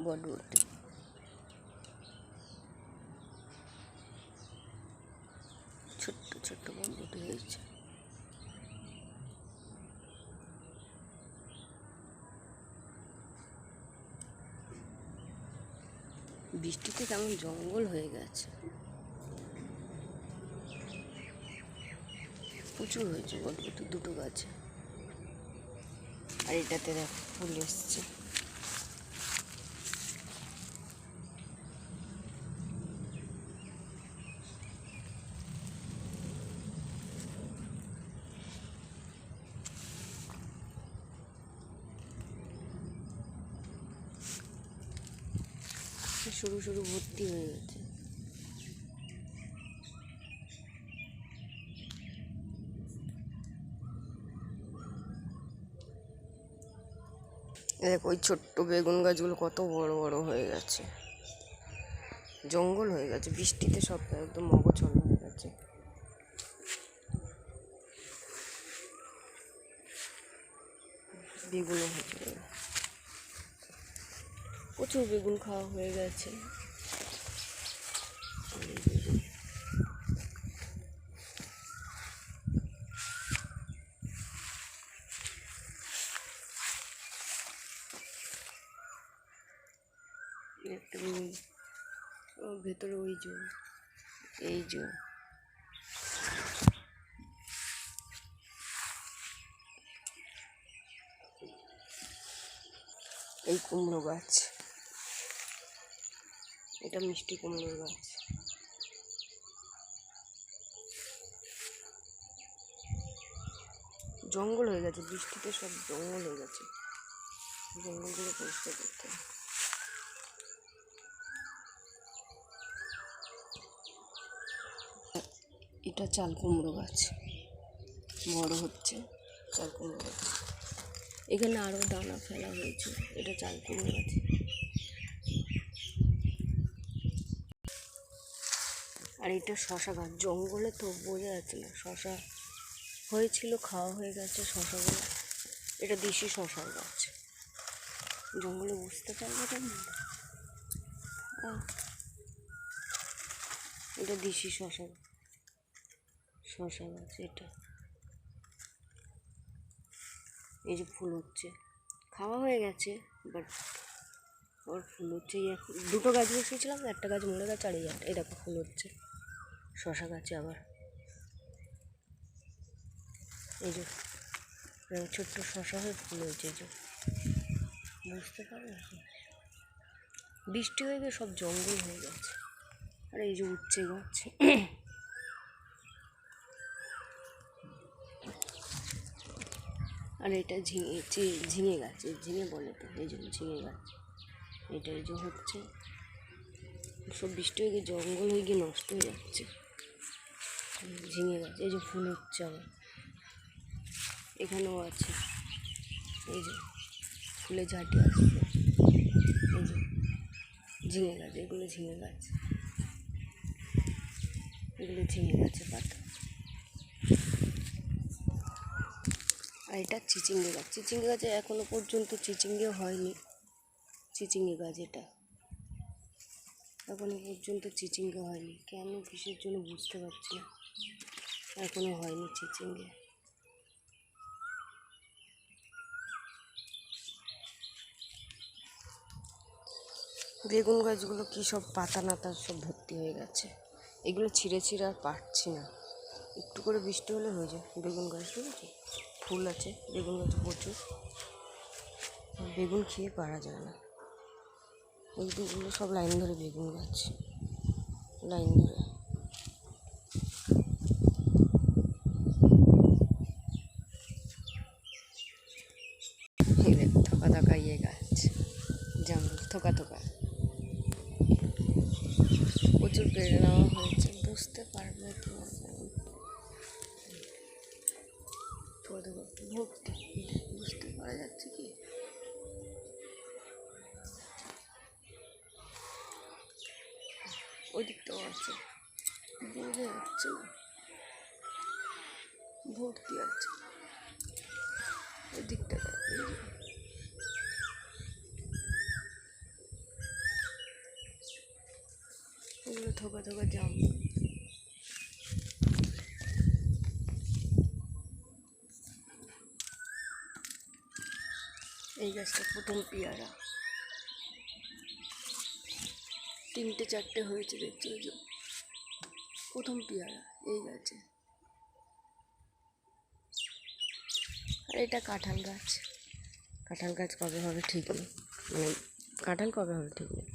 বটবটি। ছোট্ট ছোট্ট বটবটি হয়েছে। বৃষ্টিতে কেমন জঙ্গল হয়ে গেছে, প্রচুর হয়েছে বটবটি দুটো গাছে। আর এটাতে দেখো ফুল এসছে। সরু সরু ভর্তি হয়ে গেছে। দেখো ওই ছোট্ট বেগুন গাছগুলো কত বড় বড় হয়ে গেছে, জঙ্গল হয়ে গেছে বৃষ্টিতে, সব একদম মগছল হয়ে গেছে। বেগুনও হয়েছে, প্রচুর বেগুন খাওয়া হয়ে গেছে। একটা বেগুন ভেতরে ওই যে এই যে এই কুমড়ো গাছ, এটা মিষ্টি কুমড়োর গাছ। জঙ্গল হয়ে গেছে বৃষ্টিতে, সব জঙ্গল হয়ে গেছে, জঙ্গলগুলো পরিষ্কার করতে হবে। এটা চাল কুমড়ো গাছ, বড় হচ্ছে চাল কুমড়ো গাছ। এখানে আরও দানা ফেলা হয়েছে, এটা চাল কুমড়ো গাছ। আর এটা শশা গাছ, জঙ্গলে তো বোঝা যাচ্ছে না, শশা হয়েছিল, খাওয়া হয়ে গেছে শশাগুলো। এটা দেশি শশার গাছ, জঙ্গলে বুঝতে পারবে না। এটা দেশি শশা গাছ। এটা এই যে ফুল হচ্ছে, খাওয়া হয়ে গেছে বাট ওর ফুল হচ্ছে। দুটো গাছ বসিয়েছিলাম, একটা গাছ মরে গেছে, আর এই দেখো ফুল হচ্ছে শশা গাছে আবার। এই যে ছোট্ট শশা হয়ে ফুল হয়েছে, এই যে বুঝতে পারো। বৃষ্টি হয়ে গিয়ে সব জঙ্গল হয়ে গেছে। আর এই যে উচ্ছে গাছ, আর এটা ঝিঙে গাছ, ঝিঙে বলে তো, এই যে ঝিঙে গাছ। এটা এই যে হচ্ছে, সব বৃষ্টি হয়ে গিয়ে জঙ্গল হয়ে গিয়ে নষ্ট হয়ে যাচ্ছে। ঝিঙে গাছ, এই যে ফুল হচ্ছে আবার, এখানেও আছে, এই যে ফুলে ঝাঁটি আসছে। এই যে ঝিঙে গাছ, এগুলো ঝিঙে গাছ, এগুলো ঝিঙে গাছের পাতা। আর এটা চিচিঙ্গে গাছ, চিচিঙ্গে গাছে এখনো পর্যন্ত চিচিঙ্গে হয়নি। চিচিঙ্গে গাছ এটা এখনো পর্যন্ত চিচিঙ্গে হয়নি, কেন কিসের জন্য বুঝতে পারছি না, এখনো হয়নি চিচিঙ্গে। বেগুন গাছগুলো কি সব পাতা নাতা সব ভর্তি হয়ে গেছে, এগুলো ছিঁড়ে আর পারছি না। একটু করে বৃষ্টি হলে হয়ে যায়। বেগুন গাছ বুঝেছি, ফুল আছে বেগুন গাছে প্রচুর, বেগুন খেয়ে পারা যায় না। এইগুলো সব লাইন ধরে বেগুন গাছ, লাইন ধরে। থোকা থোকা ইয়ে গাছ, জামরুল থোকা থোকা, প্রচুর পেড়ে নেওয়া হয়েছে, বুঝতে পারবে কি ভর্তি, বুঝতে পারা যাচ্ছে কি। ওই দিকটাও আছে, বোঝা যাচ্ছে না, ভর্তি আছে ওই দিকটা। গাছগুলো থোকা থোকা জাম। এই গাছটা প্রথম পেয়ারা, 3টে 4টে হয়েছে দেখছি, ওই যে প্রথম পেয়ারা এই গাছে। আর এটা কাঁঠাল গাছ। কাঁঠাল গাছ কবে হবে ঠিক নেই, মানে কাঁঠাল কবে হবে ঠিক নেই।